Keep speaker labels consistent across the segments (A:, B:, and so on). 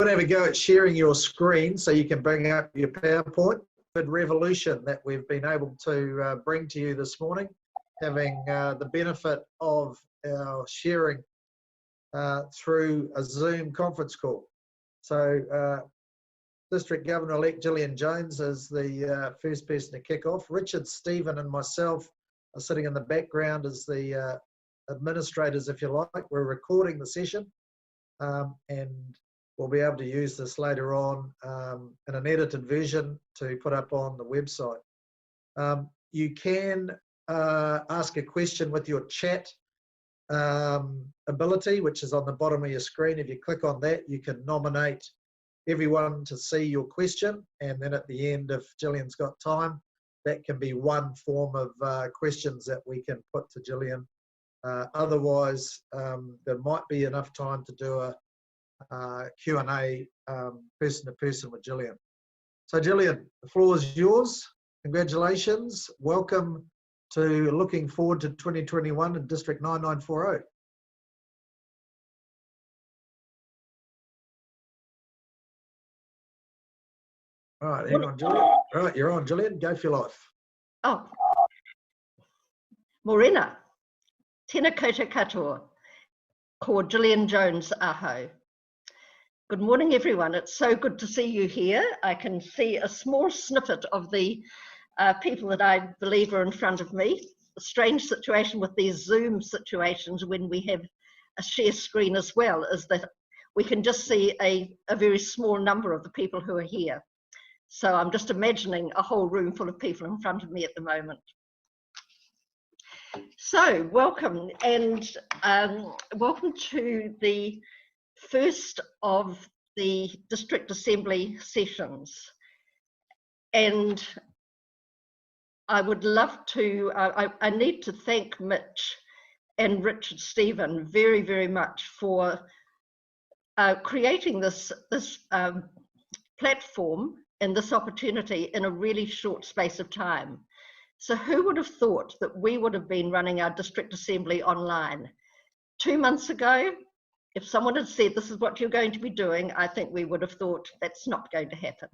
A: going to have a go at sharing your screen so you can bring up your PowerPoint. Good revolution that we've been able to bring to you this morning, having the benefit of our sharing through a Zoom conference call. So District Governor-elect Gillian Jones is the first person to kick off. Richard, Stephen and myself are sitting in the background as the administrators, if you like. We're recording the session and we'll be able to use this later on in an edited version to put up on the website. You can ask a question with your chat ability, which is on the bottom of your screen. If you click on that, you can nominate everyone to see your question, and then at the end, if Gillian's got time, that can be one form of questions that we can put to Gillian. Otherwise, there might be enough time to do a Q&A person to person with Gillian. So Gillian, the floor is yours. Congratulations. Welcome to looking forward to 2021 in District 9940. All right, hang on, Gillian. All right, you're on, Gillian. Go for your life.
B: Oh, Morena, tēnā koutou katoa, ko Gillian Jones aho. Good morning, everyone. It's so good to see you here. I can see a small snippet of the people that I believe are in front of me. A strange situation with these Zoom situations when we have a share screen as well is that we can just see a very small number of the people who are here. So I'm just imagining a whole room full of people in front of me at the moment. So welcome, and welcome to the first of the District Assembly sessions. And I would love to, I need to thank Mitch and Richard Stephen very, very much for creating this platform and this opportunity in a really short space of time. So who would have thought that we would have been running our District Assembly online? 2 months ago, if someone had said this is what you're going to be doing, I think we would have thought that's not going to happen.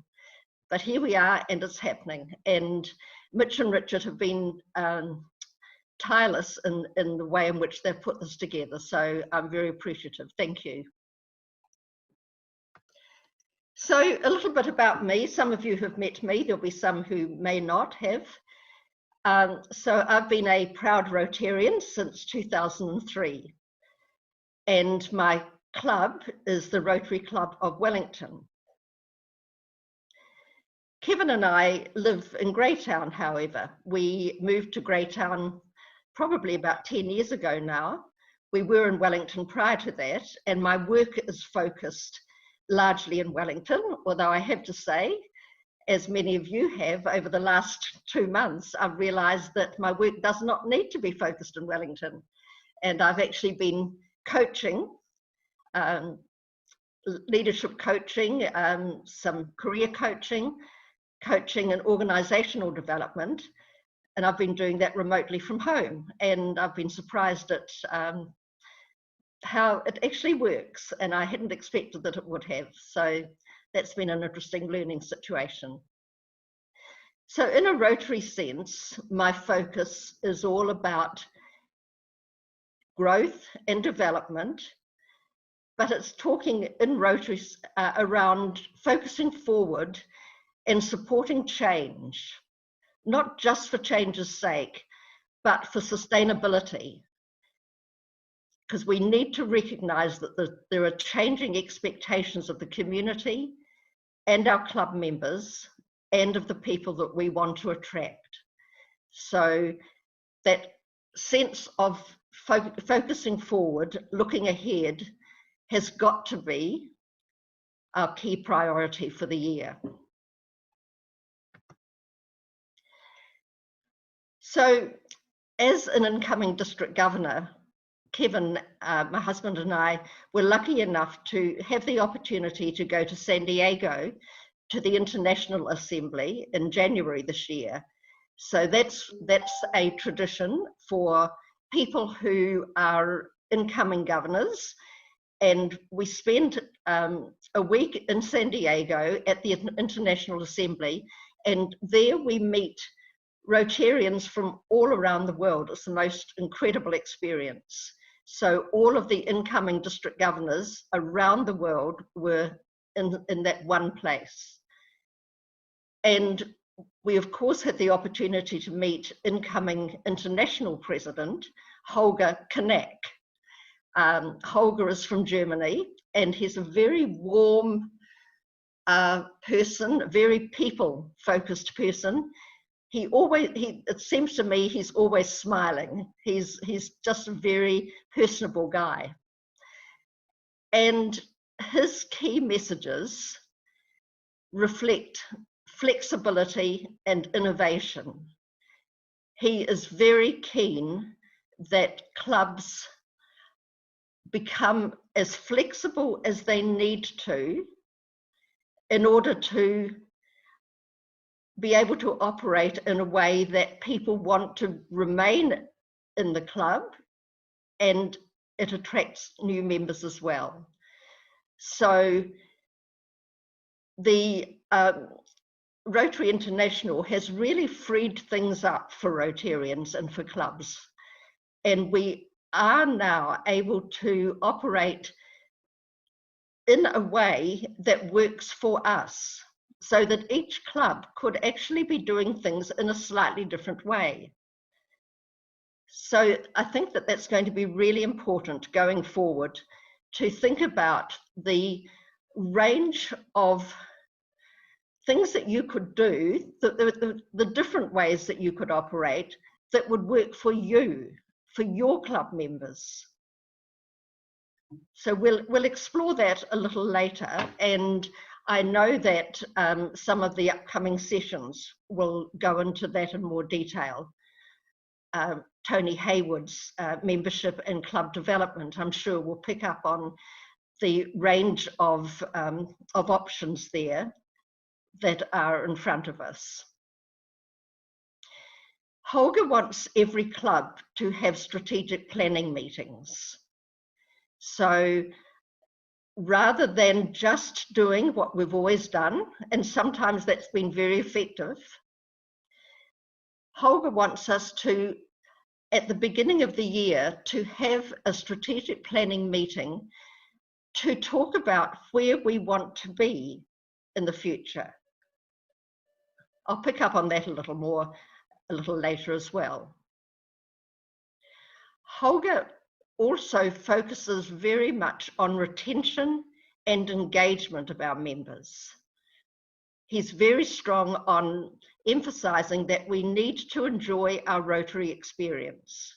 B: But here we are, and it's happening. And Mitch and Richard have been tireless in the way in which they've put this together. So I'm very appreciative. Thank you. So a little bit about me. Some of you have met me. There'll be some who may not have. So I've been a proud Rotarian since 2003. And my club is the Rotary Club of Wellington. Kevin and I live in Greytown, however. We moved to Greytown probably about 10 years ago now. We were in Wellington prior to that, and my work is focused largely in Wellington, although I have to say, as many of you have over the last 2 months, I've realised that my work does not need to be focused in Wellington. And I've actually been coaching, leadership coaching, some career coaching, coaching and organisational development, and I've been doing that remotely from home. And I've been surprised at how it actually works, and I hadn't expected that it would have. So that's been an interesting learning situation. So in a Rotary sense, my focus is all about growth and development, but it's talking in Rotary around focusing forward and supporting change, not just for change's sake, but for sustainability. Because we need to recognise that there are changing expectations of the community and our club members and of the people that we want to attract. So that sense of focusing forward, looking ahead, has got to be our key priority for the year. So as an incoming district governor, Kevin, my husband, and I were lucky enough to have the opportunity to go to San Diego to the International Assembly in January this year. So that's a tradition for people who are incoming governors And we spent a week in San Diego at the International Assembly, and there we meet Rotarians from all around the world. It's the most incredible experience. So all of the incoming district governors around the world were in that one place. And we, of course, had the opportunity to meet incoming international president, Holger Knack. Holger is from Germany, and he's a very warm person, a very people-focused person. It seems to me he's always smiling. He's just a very personable guy. And his key messages reflect flexibility and innovation. He is very keen that clubs become as flexible as they need to in order to be able to operate in a way that people want to remain in the club, and it attracts new members as well. So the Rotary International has really freed things up for Rotarians and for clubs, and we are now able to operate in a way that works for us, so that each club could actually be doing things in a slightly different way. So I think that that's going to be really important going forward, to think about the range of things that you could do, the different ways that you could operate that would work for you, for your club members. So we'll explore that a little later, and I know that some of the upcoming sessions will go into that in more detail. Tony Haywood's membership and club development, I'm sure, will pick up on the range of options there that are in front of us. Holger wants every club to have strategic planning meetings. So rather than just doing what we've always done, and sometimes that's been very effective, Holger wants us to, at the beginning of the year, to have a strategic planning meeting to talk about where we want to be in the future. I'll pick up on that a little more a little later as well. Holger also focuses very much on retention and engagement of our members. He's very strong on emphasizing that we need to enjoy our Rotary experience.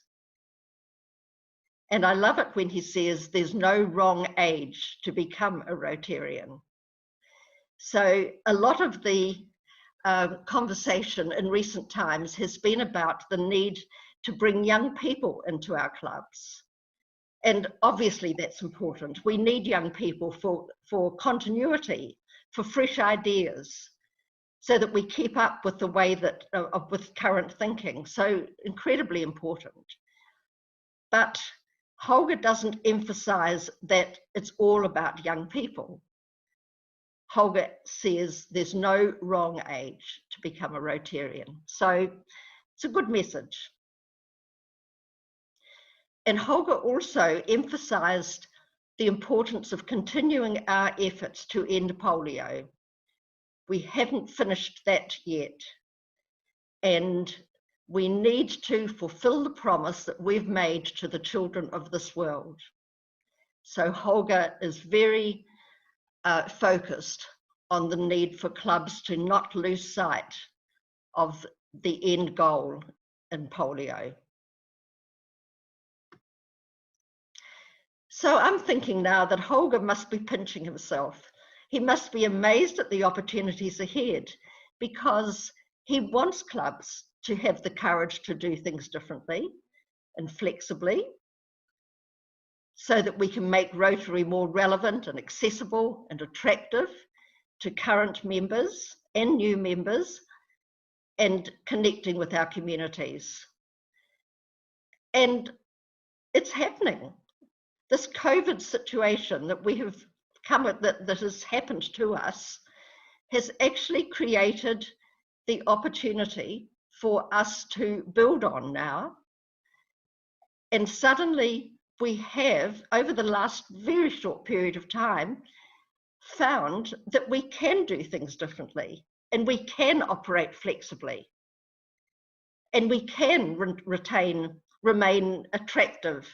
B: And I love it when he says there's no wrong age to become a Rotarian. So a lot of the conversation in recent times has been about the need to bring young people into our clubs. And obviously that's important. We need young people for continuity, for fresh ideas, so that we keep up with the way that, with current thinking. So incredibly important. But Holger doesn't emphasize that it's all about young people. Holger says there's no wrong age to become a Rotarian. So it's a good message. And Holger also emphasized the importance of continuing our efforts to end polio. We haven't finished that yet. And we need to fulfill the promise that we've made to the children of this world. So Holger is very focused on the need for clubs to not lose sight of the end goal in polio. So I'm thinking now that Holger must be pinching himself. He must be amazed at the opportunities ahead, because he wants clubs to have the courage to do things differently and flexibly, so that we can make Rotary more relevant and accessible and attractive to current members and new members, and connecting with our communities. And it's happening. this COVID situation that we have that has happened to us has actually created the opportunity for us to build on now. And suddenly we have, over the last very short period of time, found that we can do things differently and we can operate flexibly and we can remain attractive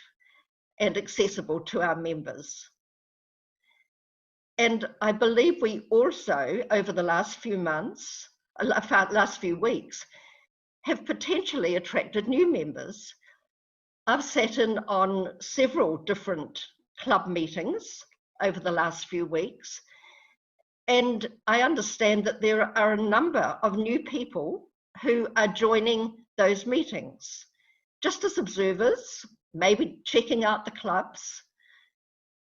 B: and accessible to our members. And I believe we also, over the last few months, last few weeks, have potentially attracted new members. I've sat in on several different club meetings over the last few weeks, and I understand that there are a number of new people who are joining those meetings, just as observers, maybe checking out the clubs.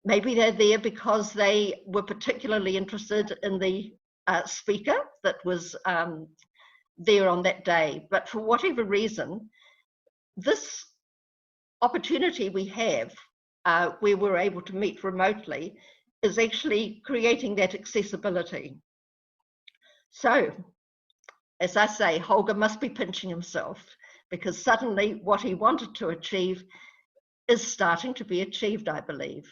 B: Maybe they're there because they were particularly interested in the speaker that was there on that day. But for whatever reason, this opportunity we have where we're able to meet remotely is actually creating that accessibility. So, as I say, Holger must be pinching himself because suddenly what he wanted to achieve is starting to be achieved, I believe.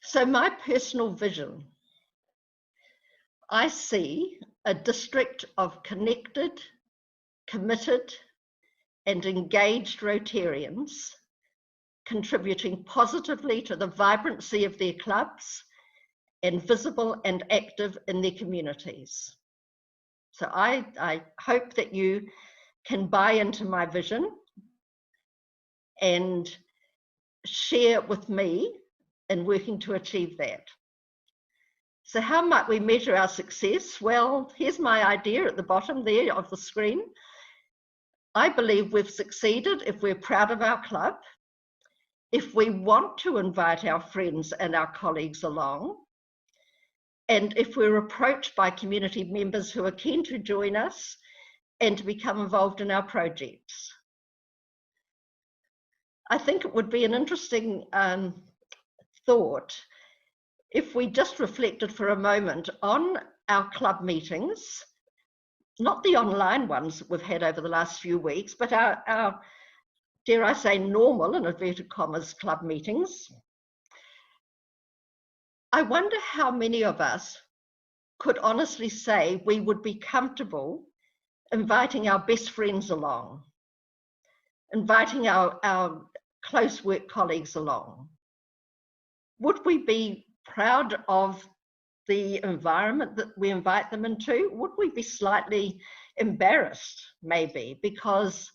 B: So my personal vision, I see a district of connected, committed, and engaged Rotarians contributing positively to the vibrancy of their clubs and visible and active in their communities. So I hope that you can buy into my vision and share with me in working to achieve that. So how might we measure our success? Well, here's my idea at the bottom there of the screen. I believe we've succeeded if we're proud of our club, if we want to invite our friends and our colleagues along, and if we're approached by community members who are keen to join us and to become involved in our projects. I think it would be an interesting thought if we just reflected for a moment on our club meetings, not the online ones we've had over the last few weeks, but our dare I say, normal, in inverted commas, club meetings. I wonder how many of us could honestly say we would be comfortable inviting our best friends along, inviting our close work colleagues along. Would we be proud of the environment that we invite them into? Would we be slightly embarrassed, maybe, because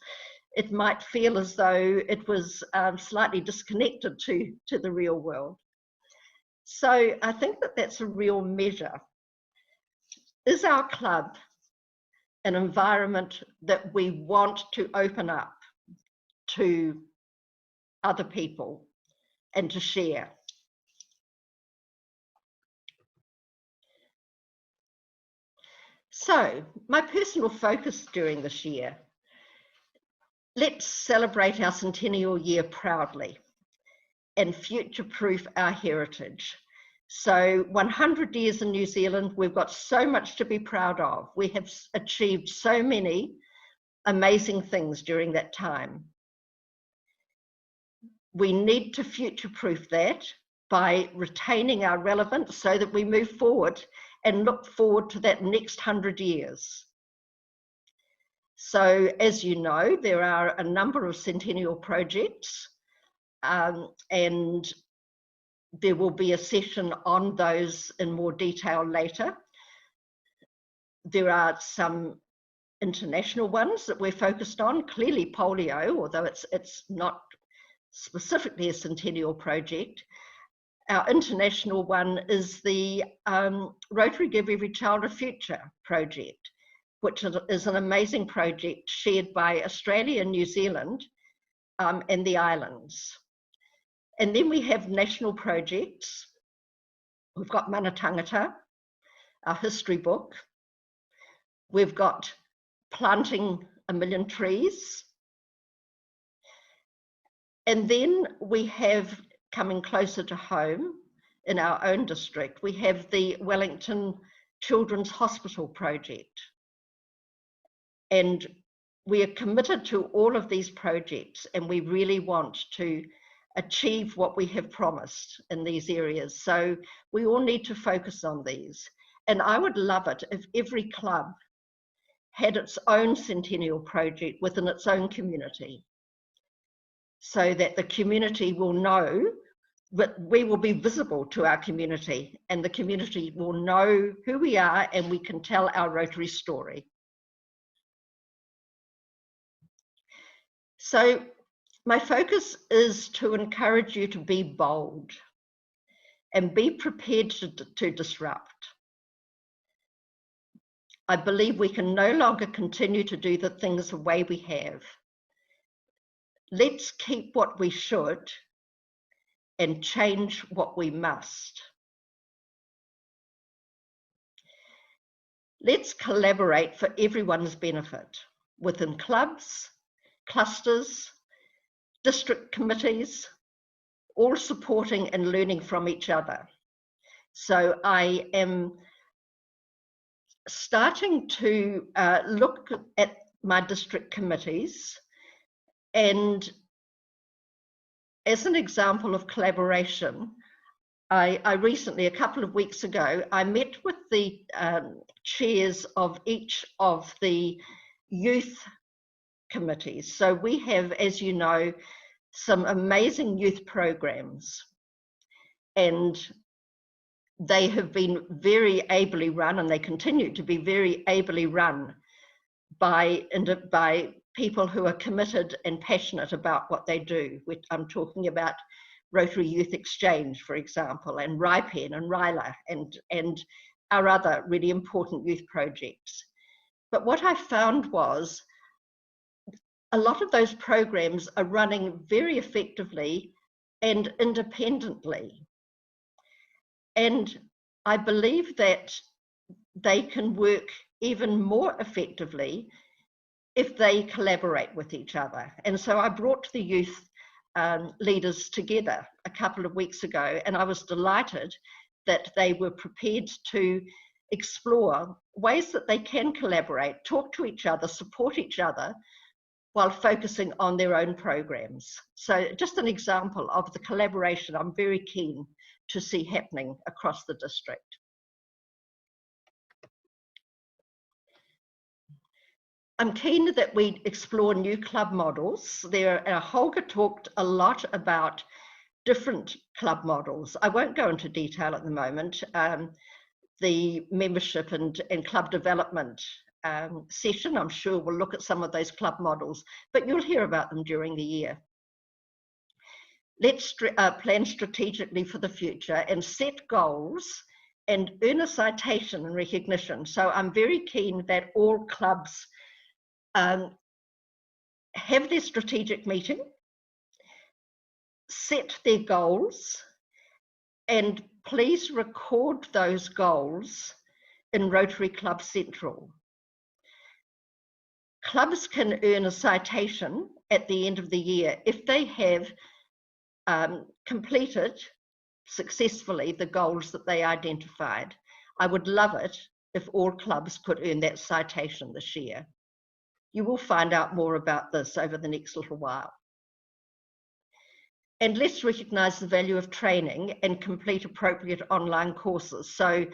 B: it might feel as though it was slightly disconnected to the real world? So I think that that's a real measure. Is our club an environment that we want to open up to other people and to share? So, my personal focus during this year, let's celebrate our centennial year proudly and future-proof our heritage. So 100 years in New Zealand, we've got so much to be proud of. We have achieved so many amazing things during that time. We need to future-proof that by retaining our relevance so that we move forward and look forward to that next 100 years. So, as you know, there are a number of centennial projects, and there will be a session on those in more detail later. There are some international ones that we're focused on, clearly polio, although it's not specifically a centennial project. Our international one is the Rotary Give Every Child a Future project, which is an amazing project shared by Australia and New Zealand and the islands. And then we have national projects. We've got Mana Tangata, our history book. We've got planting 1 million trees. And then we have, coming closer to home in our own district, we have the Wellington Children's Hospital project. And we are committed to all of these projects, and we really want to achieve what we have promised in these areas. So we all need to focus on these. And I would love it if every club had its own centennial project within its own community, so that the community will know that we will be visible to our community, and the community will know who we are, and we can tell our Rotary story. So my focus is to encourage you to be bold and be prepared to disrupt. I believe we can no longer continue to do the things the way we have. Let's keep what we should and change what we must. Let's collaborate for everyone's benefit within clubs, clusters, district committees, all supporting and learning from each other. So I am starting to look at my district committees, and as an example of collaboration, I recently, a couple of weeks ago, I met with the chairs of each of the youth committees. So we have, as you know, some amazing youth programs, and they have been very ably run, and they continue to be very ably run by people who are committed and passionate about what they do. I'm talking about Rotary Youth Exchange, for example, and RIPEN and RILA, and our other really important youth projects. But what I found was a lot of those programs are running very effectively and independently. And I believe that they can work even more effectively if they collaborate with each other. And so I brought the youth leaders together a couple of weeks ago, and I was delighted that they were prepared to explore ways that they can collaborate, talk to each other, support each other, while focusing on their own programs. So just an example of the collaboration I'm very keen to see happening across the district. I'm keen that we explore new club models. Holger talked a lot about different club models. I won't go into detail at the moment. The membership and club development session, I'm sure, will look at some of those club models, but you'll hear about them during the year. Let's plan strategically for the future and set goals and earn a citation and recognition. So I'm very keen that all clubs have their strategic meeting, set their goals, and please record those goals in Rotary Club Central. Clubs can earn a citation at the end of the year if they have completed successfully the goals that they identified. I would love it if all clubs could earn that citation this year. You will find out more about this over the next little while. And let's recognise the value of training and complete appropriate online courses. So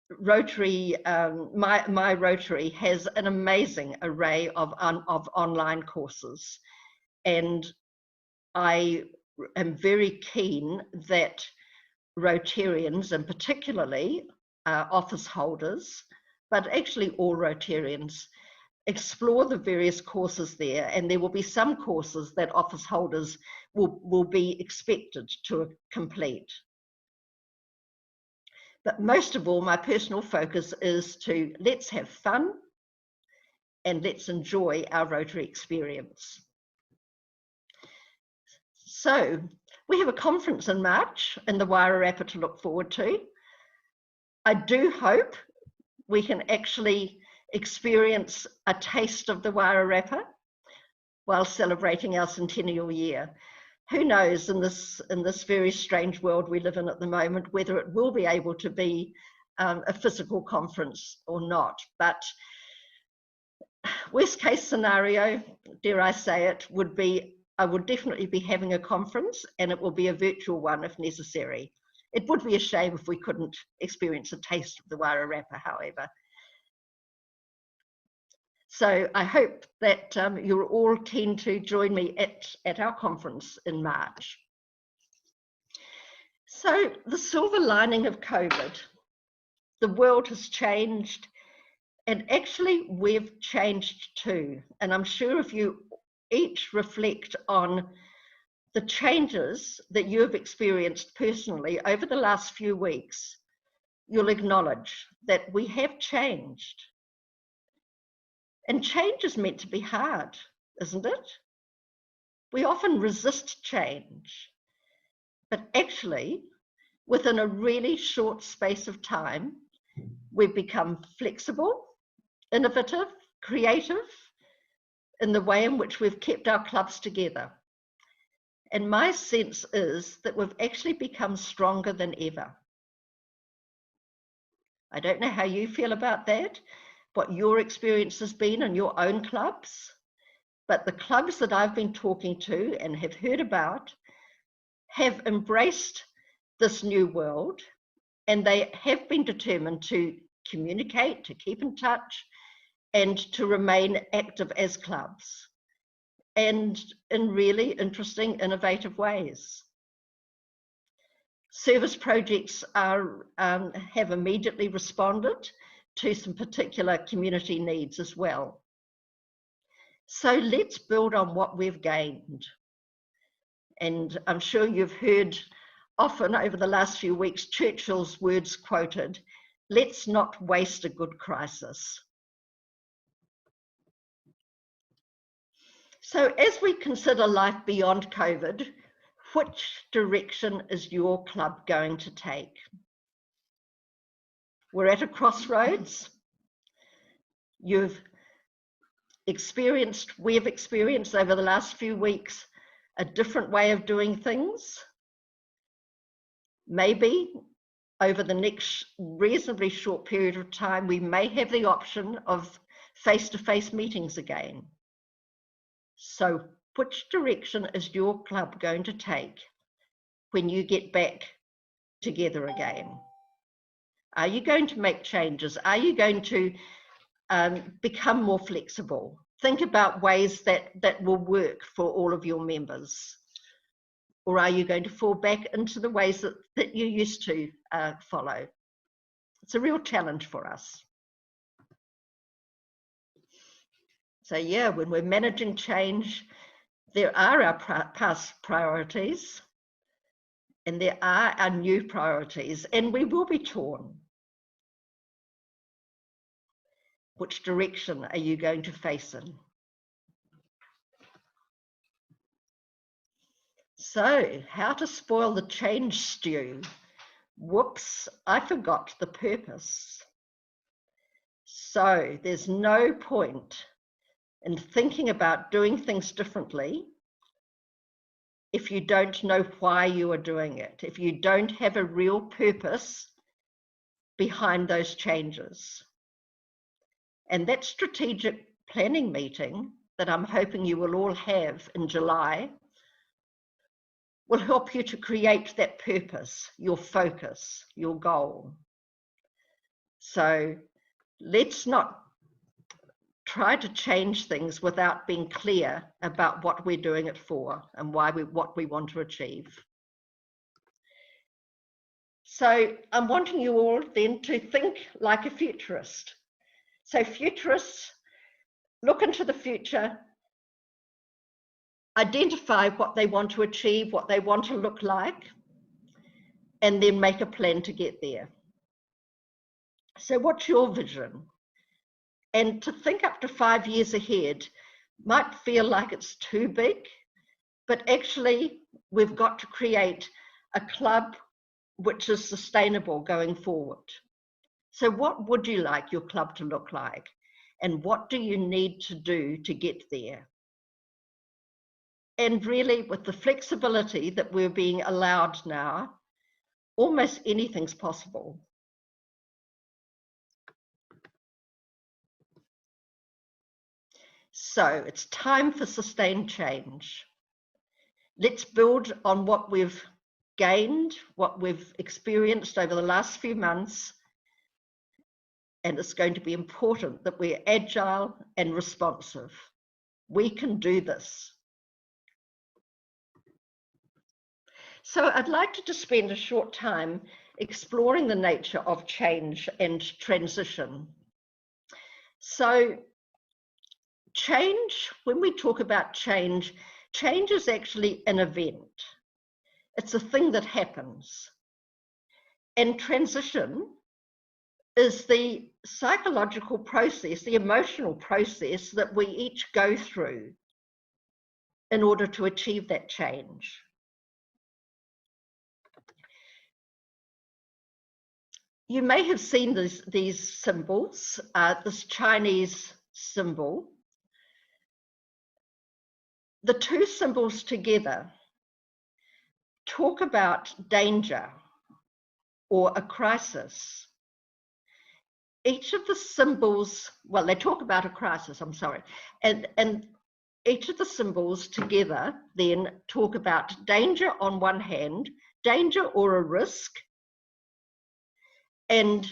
B: Rotary, my Rotary has an amazing array of online courses, and I am very keen that Rotarians, and particularly office holders, but actually all Rotarians, explore the various courses there, and there will be some courses that office holders will be expected to complete. But most of all, my personal focus is to let's have fun and let's enjoy our Rotary experience. So we have a conference in March in the Wairarapa to look forward to. I do hope we can actually experience a taste of the Wairarapa. while celebrating our centennial year. Who knows in this very strange world we live in at the moment, whether it will be able to be a physical conference or not. But worst case scenario, dare I say it, would be I would definitely be having a conference, and it will be a virtual one if necessary. It would be a shame if we couldn't experience a taste of the Wairarapa, however. So I hope that you're all keen to join me at our conference in March. So the silver lining of COVID, the world has changed, and actually we've changed too. And I'm sure if you each reflect on the changes that you have experienced personally over the last few weeks, you'll acknowledge that we have changed. And change is meant to be hard, isn't it? We often resist change, but actually, within a really short space of time, we've become flexible, innovative, creative in the way in which we've kept our clubs together. And my sense is that we've actually become stronger than ever. I don't know how you feel about that, what your experience has been in your own clubs, but the clubs that I've been talking to and have heard about have embraced this new world, and they have been determined to communicate, to keep in touch, and to remain active as clubs, and in really interesting, innovative ways. Service projects have immediately responded to some particular community needs as well. So let's build on what we've gained. And I'm sure you've heard often over the last few weeks Churchill's words quoted, let's not waste a good crisis. So as we consider life beyond COVID, which direction is your club going to take? We're at a crossroads. We've experienced over the last few weeks a different way of doing things. Maybe over the next reasonably short period of time, we may have the option of face-to-face meetings again. So which direction is your club going to take when you get back together again? Are you going to make changes? Are you going to become more flexible? Think about ways that will work for all of your members. Or are you going to fall back into the ways that you used to follow? It's a real challenge for us. So yeah, when we're managing change, there are our past priorities and there are our new priorities, and we will be torn. Which direction are you going to face in? So, how to spoil the change stew? Whoops, I forgot the purpose. So, there's no point in thinking about doing things differently if you don't know why you are doing it, if you don't have a real purpose behind those changes. And that strategic planning meeting that I'm hoping you will all have in July will help you to create that purpose, your focus, your goal. So let's not try to change things without being clear about what we're doing it for and what we want to achieve. So I'm wanting you all then to think like a futurist. So futurists look into the future, identify what they want to achieve, what they want to look like, and then make a plan to get there. So what's your vision? And to think up to 5 years ahead might feel like it's too big, but actually we've got to create a club which is sustainable going forward. So what would you like your club to look like? And what do you need to do to get there? And really, with the flexibility that we're being allowed now, almost anything's possible. So it's time for sustained change. Let's build on what we've gained, what we've experienced over the last few months. And it's going to be important that we're agile and responsive. We can do this. So I'd like to just spend a short time exploring the nature of change and transition. So change, when we talk about change, change is actually an event. It's a thing that happens. And transition is the psychological process, the emotional process that we each go through in order to achieve that change. You may have seen these symbols, this Chinese symbol. The two symbols together talk about danger or a crisis. Each of the symbols, well, they talk about a crisis, I'm sorry, and each of the symbols together then talk about danger on one hand, danger or a risk, and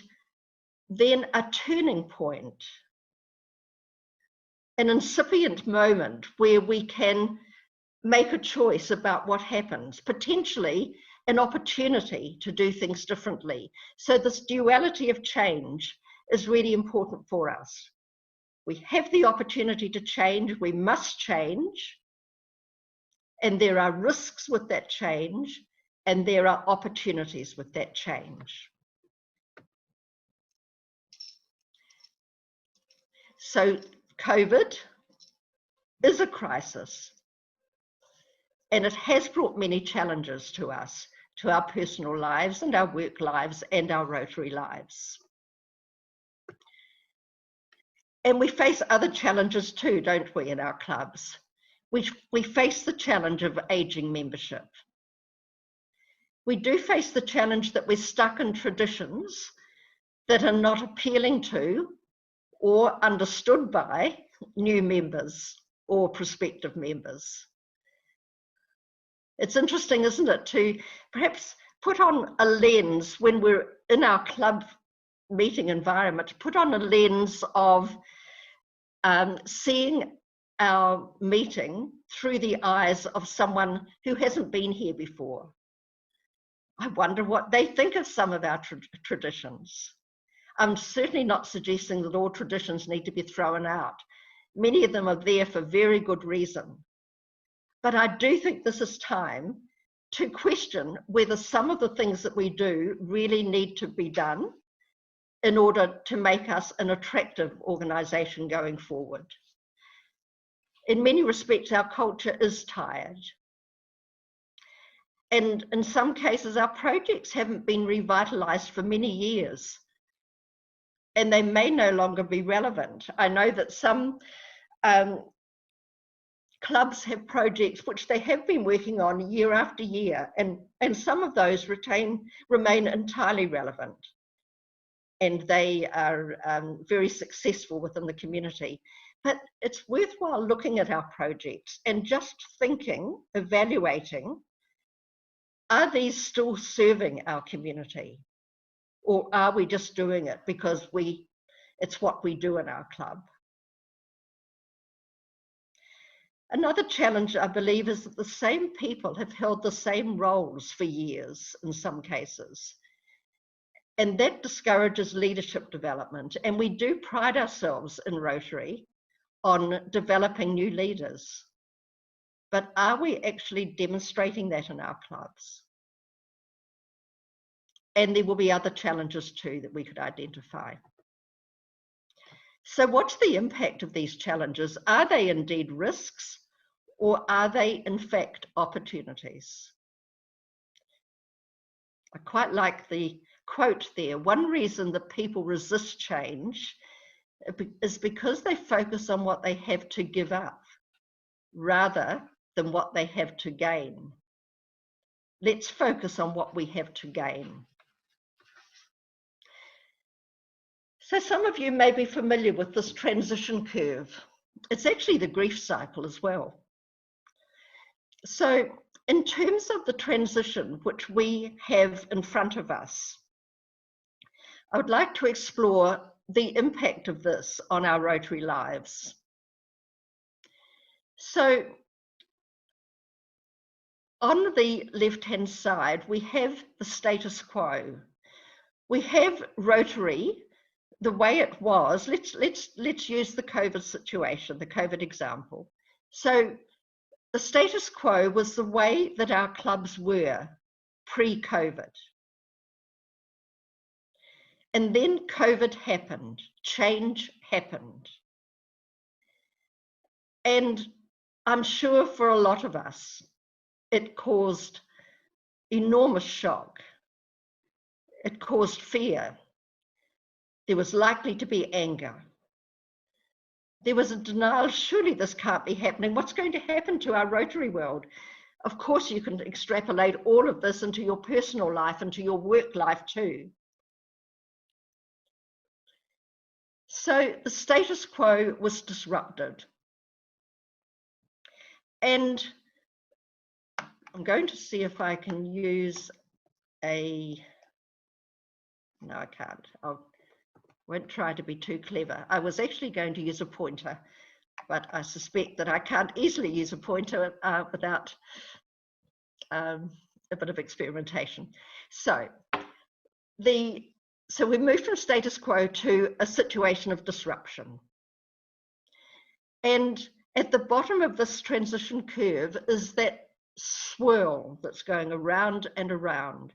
B: then a turning point, an incipient moment where we can make a choice about what happens, potentially an opportunity to do things differently. So this duality of change is really important for us. We have the opportunity to change, we must change, and there are risks with that change, and there are opportunities with that change. So COVID is a crisis, and it has brought many challenges to us, to our personal lives and our work lives and our Rotary lives. And we face other challenges too, don't we, in our clubs? We face the challenge of aging membership. We do face the challenge that we're stuck in traditions that are not appealing to or understood by new members or prospective members. It's interesting, isn't it, to perhaps put on a lens when we're in our club meeting environment, to put on a lens of seeing our meeting through the eyes of someone who hasn't been here before. I wonder what they think of some of our traditions. I'm certainly not suggesting that all traditions need to be thrown out. Many of them are there for very good reason. But I do think this is time to question whether some of the things that we do really need to be done in order to make us an attractive organisation going forward. In many respects, our culture is tired. And in some cases, our projects haven't been revitalised for many years, and they may no longer be relevant. I know that some clubs have projects which they have been working on year after year, and some of those remain entirely relevant. And they are very successful within the community. But it's worthwhile looking at our projects and just thinking, evaluating, are these still serving our community? Or are we just doing it because it's what we do in our club? Another challenge, I believe, is that the same people have held the same roles for years in some cases. And that discourages leadership development. And we do pride ourselves in Rotary on developing new leaders. But are we actually demonstrating that in our clubs? And there will be other challenges too that we could identify. So what's the impact of these challenges? Are they indeed risks, or are they in fact opportunities? I quite like the quote there. One reason that people resist change is because they focus on what they have to give up rather than what they have to gain. Let's focus on what we have to gain. So some of you may be familiar with this transition curve. It's actually the grief cycle as well. So in terms of the transition which we have in front of us, I would like to explore the impact of this on our Rotary lives. So on the left-hand side, we have the status quo. We have Rotary the way it was. Let's use the COVID situation, the COVID example. So the status quo was the way that our clubs were pre-COVID. And then COVID happened, change happened. And I'm sure for a lot of us, it caused enormous shock. It caused fear. There was likely to be anger. There was a denial, surely this can't be happening. What's going to happen to our Rotary world? Of course, you can extrapolate all of this into your personal life, into your work life too. So the status quo was disrupted. And I'm going to see if I can use a, no, I can't. I won't try to be too clever. I was actually going to use a pointer, but I suspect that I can't easily use a pointer without a bit of experimentation. So we moved from status quo to a situation of disruption. And at the bottom of this transition curve is that swirl that's going around and around.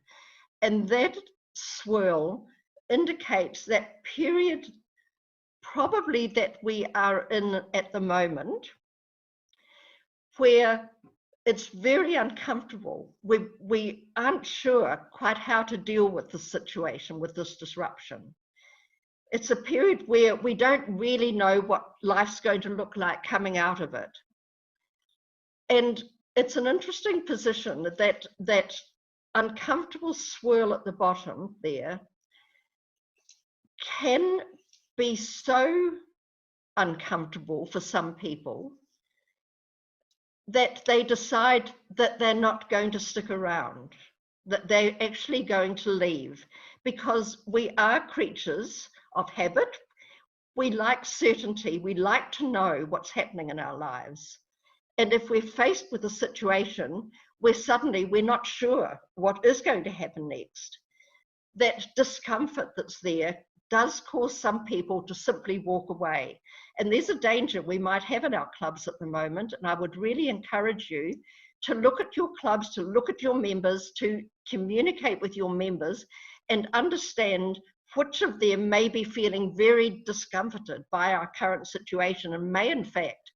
B: And that swirl indicates that period probably that we are in at the moment, where it's very uncomfortable. We aren't sure quite how to deal with the situation, with this disruption. It's a period where we don't really know what life's going to look like coming out of it. And it's an interesting position that uncomfortable swirl at the bottom there can be so uncomfortable for some people that they decide that they're not going to stick around, that they're actually going to leave, because we are creatures of habit. We like certainty. We like to know what's happening in our lives. And if we're faced with a situation where suddenly we're not sure what is going to happen next, that discomfort that's there does cause some people to simply walk away. And there's a danger we might have in our clubs at the moment. And I would really encourage you to look at your clubs, to look at your members, to communicate with your members and understand which of them may be feeling very discomforted by our current situation and may in fact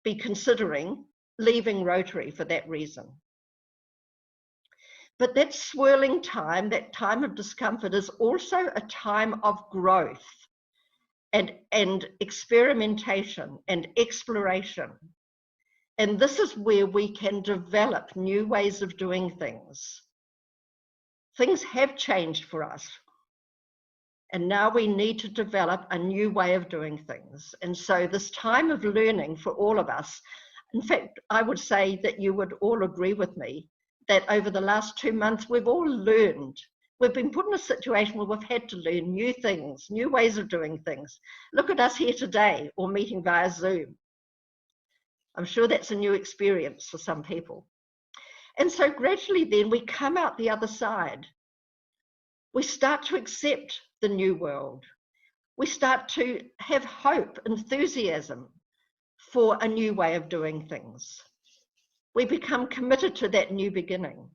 B: be considering leaving Rotary for that reason. But that swirling time, that time of discomfort, is also a time of growth and experimentation and exploration. And this is where we can develop new ways of doing things. Things have changed for us. And now we need to develop a new way of doing things. And so this time of learning for all of us, in fact, I would say that you would all agree with me that over the last 2 months, we've all learned. We've been put in a situation where we've had to learn new things, new ways of doing things. Look at us here today, or meeting via Zoom. I'm sure that's a new experience for some people. And so gradually then we come out the other side. We start to accept the new world. We start to have hope, enthusiasm for a new way of doing things. We become committed to that new beginning.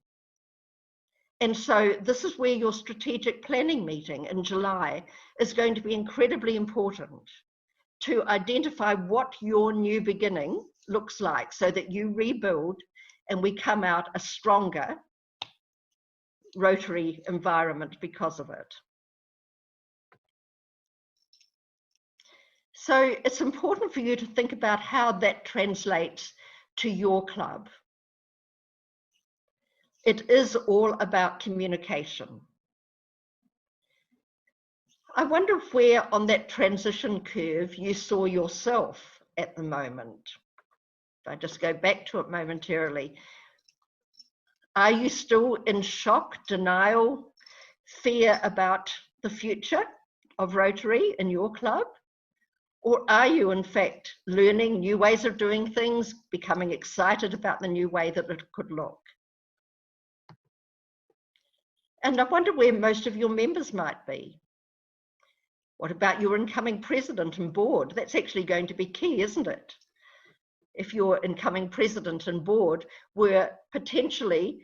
B: And so this is where your strategic planning meeting in July is going to be incredibly important, to identify what your new beginning looks like so that you rebuild and we come out a stronger Rotary environment because of it. So it's important for you to think about how that translates to your club. It is all about communication. I wonder where on that transition curve you saw yourself at the moment. If I just go back to it momentarily. Are you still in shock, denial, fear about the future of Rotary in your club? Or are you, in fact, learning new ways of doing things, becoming excited about the new way that it could look? And I wonder where most of your members might be. What about your incoming president and board? That's actually going to be key, isn't it? If your incoming president and board were potentially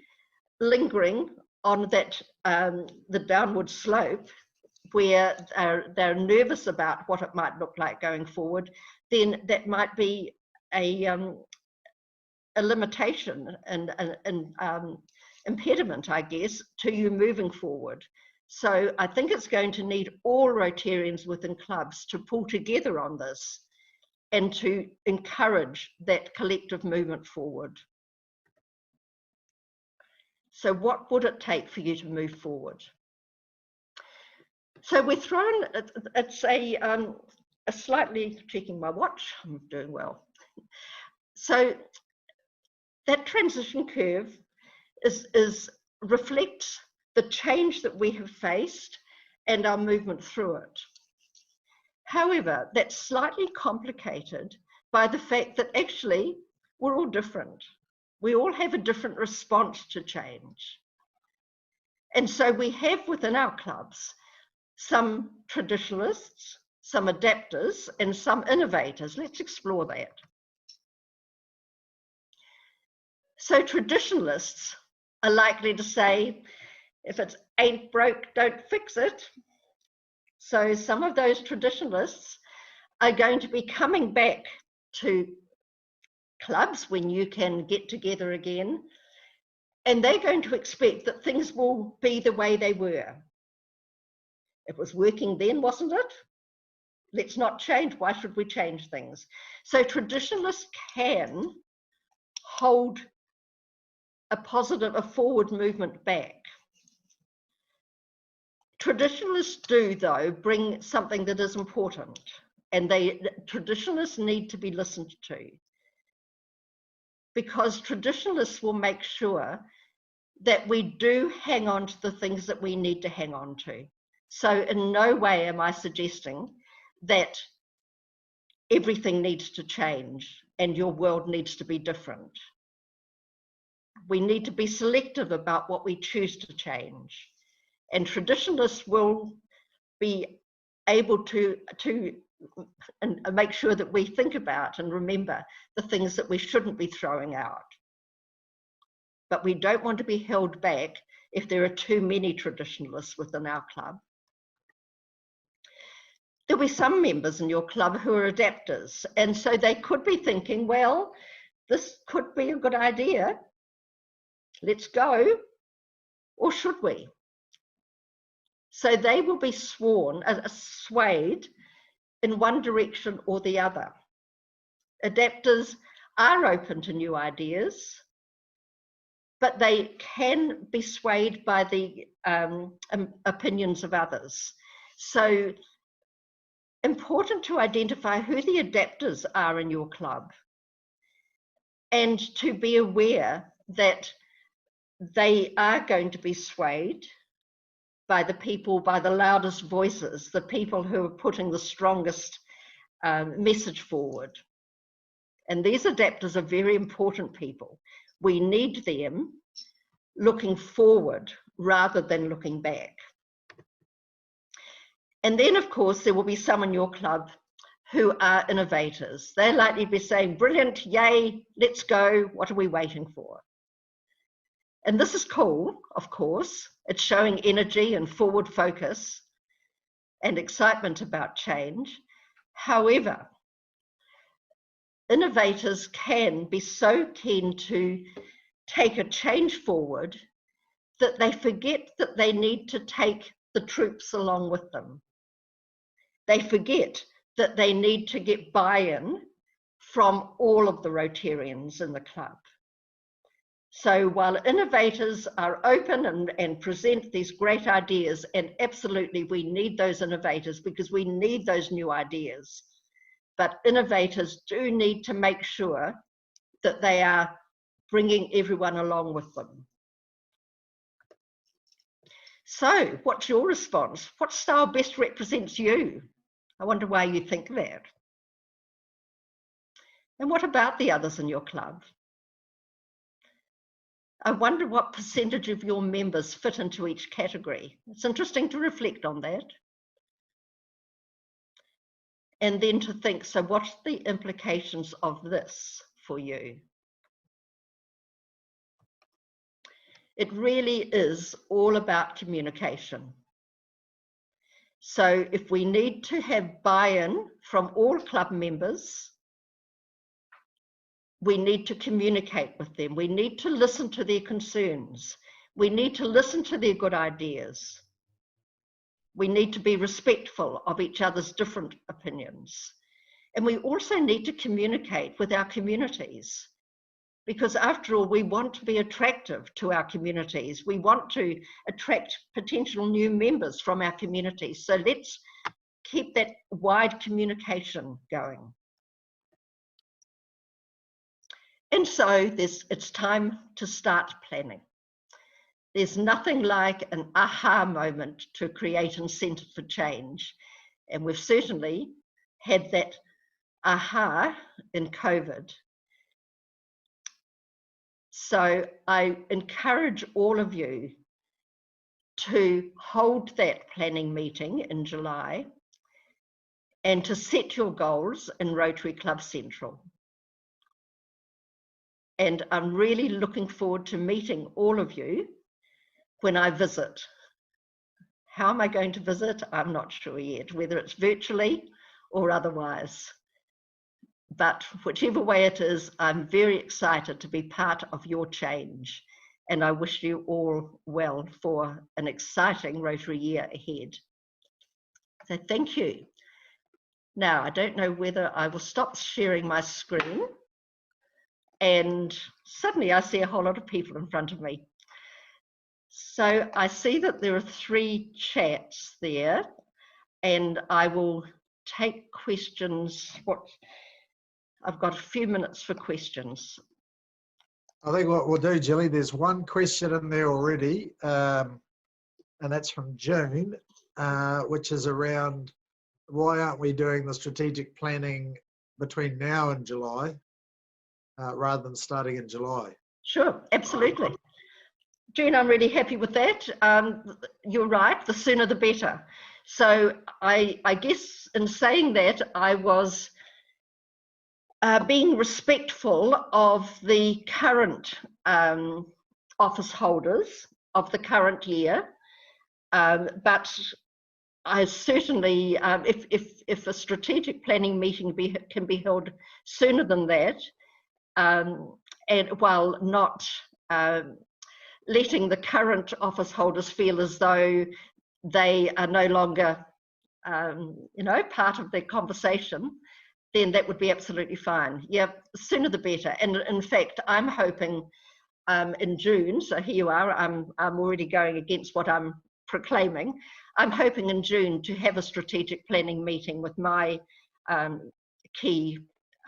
B: lingering on that the downward slope, where they're nervous about what it might look like going forward, then that might be a limitation and an impediment, I guess, to you moving forward. So I think it's going to need all Rotarians within clubs to pull together on this and to encourage that collective movement forward. So what would it take for you to move forward? So we're thrown, it's a slightly, checking my watch, I'm doing well. So that transition curve reflects the change that we have faced and our movement through it. However, that's slightly complicated by the fact that actually we're all different. We all have a different response to change. And so we have within our clubs some traditionalists, some adapters, and some innovators. Let's explore that. So traditionalists are likely to say, if it ain't broke, don't fix it. So some of those traditionalists are going to be coming back to clubs when you can get together again, and they're going to expect that things will be the way they were. It was working then, wasn't it? Let's not change. Why should we change things? So traditionalists can hold a forward movement back. Traditionalists do, though, bring something that is important, and traditionalists need to be listened to, because traditionalists will make sure that we do hang on to the things that we need to hang on to. So in no way am I suggesting that everything needs to change and your world needs to be different. We need to be selective about what we choose to change. And traditionalists will be able to make sure that we think about and remember the things that we shouldn't be throwing out. But we don't want to be held back if there are too many traditionalists within our club. There'll be some members in your club who are adapters, and so they could be thinking, well, this could be a good idea. Let's go, or should we? So they will be swayed in one direction or the other. Adapters are open to new ideas, but they can be swayed by the opinions of others. So important to identify who the adapters are in your club and to be aware that they are going to be swayed by the people, by the loudest voices, the people who are putting the strongest message forward. And these adapters are very important people. We need them looking forward rather than looking back. And then, of course, there will be some in your club who are innovators. They're likely to be saying, brilliant, yay, let's go, what are we waiting for? And this is cool, of course. It's showing energy and forward focus and excitement about change. However, innovators can be so keen to take a change forward that they forget that they need to take the troops along with them. They forget that they need to get buy-in from all of the Rotarians in the club. So while innovators are open and present these great ideas, and absolutely we need those innovators because we need those new ideas, but innovators do need to make sure that they are bringing everyone along with them. So what's your response? What style best represents you? I wonder why you think that. And what about the others in your club? I wonder what percentage of your members fit into each category. It's interesting to reflect on that. And then to think, so what's the implications of this for you? It really is all about communication. So if we need to have buy-in from all club members, we need to communicate with them. We need to listen to their concerns. We need to listen to their good ideas. We need to be respectful of each other's different opinions. And we also need to communicate with our communities, because after all, we want to be attractive to our communities. We want to attract potential new members from our communities. So let's keep that wide communication going. And so it's time to start planning. There's nothing like an aha moment to create incentive for change. And we've certainly had that aha in COVID. So I encourage all of you to hold that planning meeting in July and to set your goals in Rotary Club Central. And I'm really looking forward to meeting all of you when I visit. How am I going to visit? I'm not sure yet, whether it's virtually or otherwise. But whichever way it is, I'm very excited to be part of your change. And I wish you all well for an exciting Rotary year ahead. So thank you. Now, I don't know whether I will stop sharing my screen. And suddenly I see a whole lot of people in front of me. So I see that there are 3 chats there, and I will take questions. I've got a few minutes for questions.
A: I think what we'll do, Gilly, there's one question in there already, and that's from June, which is around why aren't we doing the strategic planning between now and July rather than starting in July?
B: Sure, absolutely. June, I'm really happy with that. You're right, the sooner the better. So I guess in saying that, I was being respectful of the current office holders of the current year, but I certainly, if a strategic planning meeting can be held sooner than that, and while not letting the current office holders feel as though they are no longer, part of the conversation, then that would be absolutely fine. Yeah, the sooner the better. And in fact, I'm hoping in June, so here you are, I'm already going against what I'm proclaiming. I'm hoping in June to have a strategic planning meeting with my key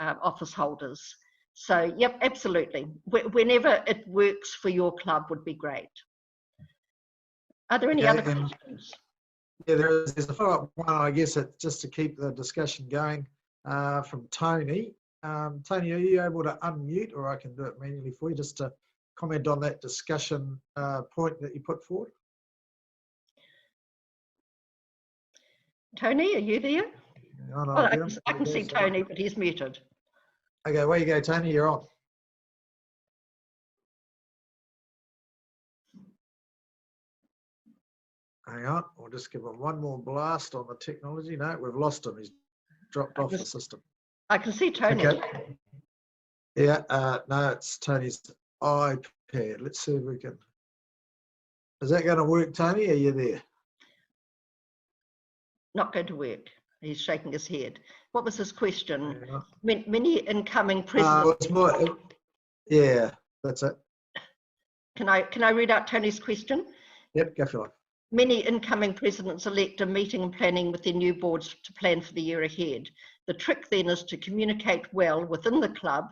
B: office holders. So, yep, absolutely. Whenever it works for your club would be great. Are there any other questions?
A: Yeah, there's a follow-up one, I guess, just to keep the discussion going from Tony. Tony, are you able to unmute, or I can do it manually for you, just to comment on that discussion point that you put forward?
B: Tony, are you there? I can see Tony, but he's muted.
A: Okay, where you go, Tony, you're on. Hang on, we'll just give him one more blast on the technology. No, we've lost him. He's dropped off the system.
B: I can see Tony.
A: Okay. Yeah, no, it's Tony's iPad. Let's see if we can. Is that going to work, Tony? Are you there?
B: Not going to work. He's shaking his head. what was his question?
A: Yeah.
B: Many incoming presidents.
A: It's more, yeah, that's it.
B: Can I read out Tony's question?
A: Yep, go for it.
B: Many incoming presidents-elect are meeting and planning with their new boards to plan for the year ahead. The trick then is to communicate well within the club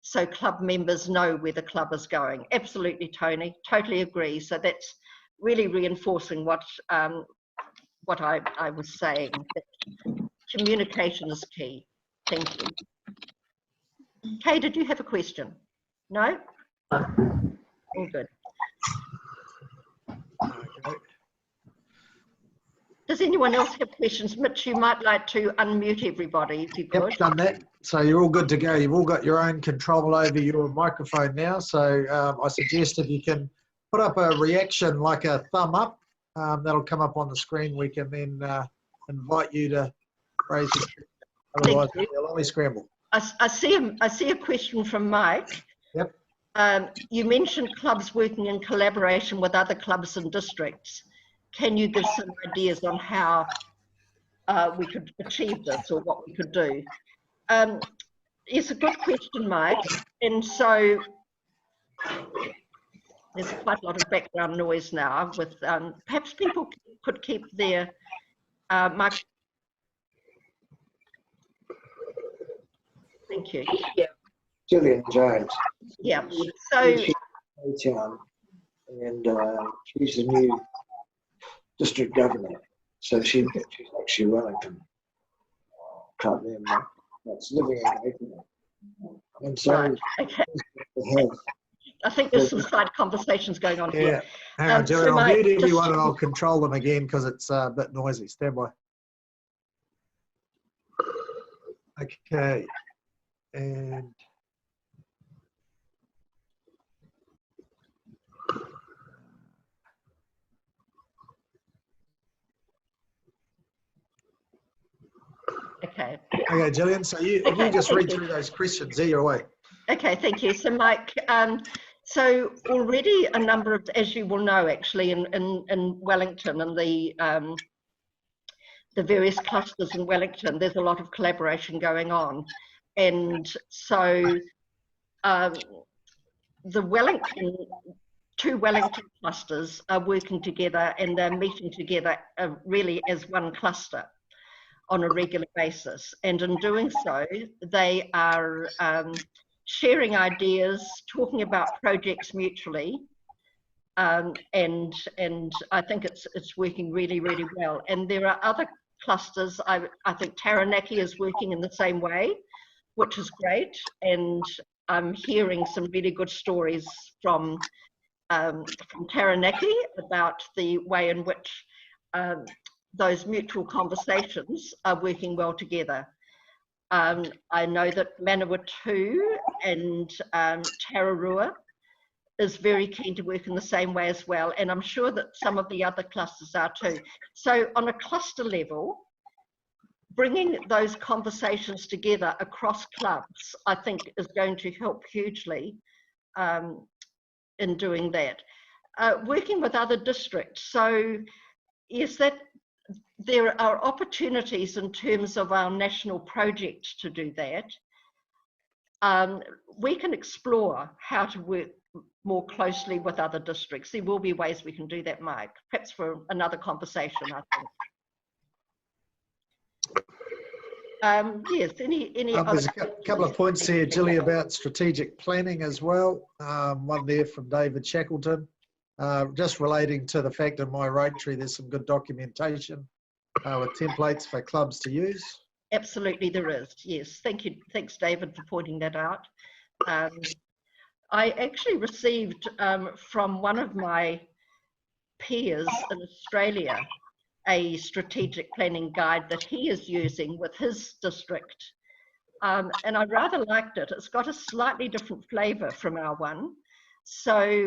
B: so club members know where the club is going. Absolutely, Tony, totally agree. So that's really reinforcing what I was saying. Communication is key. Thank you. Kay, did you have a question? No? All good.
A: Okay.
B: Does anyone else have questions? Mitch, you might like to unmute everybody if you could.
A: Yep, done that. So you're all good to go. You've all got your own control over your microphone now. So I suggest if you can put up a reaction like a thumb up, that'll come up on the screen. We can then invite you to raise your hand. Otherwise, you'll only scramble.
B: I see a question from Mike.
A: Yep.
B: You mentioned clubs working in collaboration with other clubs and districts. Can you give some ideas on how we could achieve this or what we could do? It's a good question, Mike. And so there's quite a lot of background noise now with perhaps people could keep their mic. Thank you.
C: Gillian Jones.
B: Yeah. So
C: and she's the new district governor. So she's actually Wellington. Can't remember. That's living in Wellington. And so
B: right. Okay. I think there's some side conversations going on here.
A: Hang on, Gillian, I'll mute everyone and I'll control them again because it's a bit noisy. Stand by. Okay. And
B: okay.
A: Okay, Gillian, so you just read through those questions, there you're away.
B: Okay, thank you. So Mike, so already a number of, as you will know, actually in Wellington and the various clusters in Wellington, there's a lot of collaboration going on. And so the two Wellington clusters are working together and they're meeting together really as one cluster on a regular basis. And in doing so, they are sharing ideas, talking about projects mutually, and I think it's working really, really well. And there are other clusters. I think Taranaki is working in the same way, which is great. And I'm hearing some really good stories from Taranaki about the way in which those mutual conversations are working well together. I know that Manawatu and Tararua is very keen to work in the same way as well, and I'm sure that some of the other clusters are too. So on a cluster level, bringing those conversations together across clubs, I think is going to help hugely in doing that. Working with other districts, so yes, that there are opportunities in terms of our national project to do that. We can explore how to work more closely with other districts. There will be ways we can do that, Mike, perhaps for another conversation, I think. Yes, any
A: there's a couple of points here, Gilly, about strategic planning as well. One there from David Shackleton, just relating to the fact in my Rotary there's some good documentation with templates for clubs to use.
B: Absolutely there is, yes. Thank you. Thanks, David, for pointing that out. I actually received from one of my peers in Australia a strategic planning guide that he is using with his district. And I rather liked it. It's got a slightly different flavour from our one. So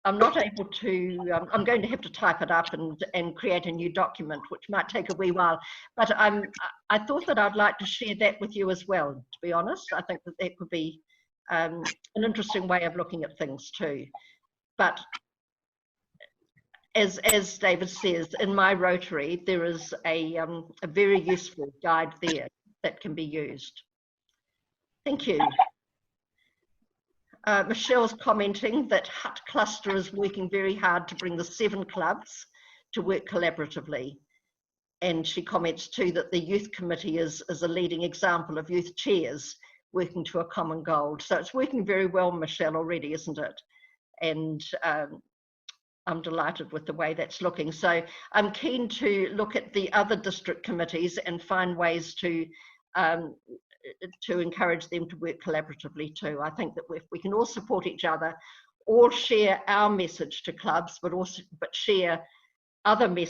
B: I'm not able to, I'm going to have to type it up and create a new document, which might take a wee while. But I thought that I'd like to share that with you as well, to be honest. I think that that could be an interesting way of looking at things too. But as David says, in my Rotary, there is a very useful guide there that can be used. Thank you. Michelle's commenting that Hut Cluster is working very hard to bring the 7 clubs to work collaboratively. And she comments too that the youth committee is a leading example of youth chairs working to a common goal. So it's working very well, Michelle, already, isn't it? And I'm delighted with the way that's looking. So I'm keen to look at the other district committees and find ways to encourage them to work collaboratively too. I think that if we can all support each other, all share our message to clubs, but share other messages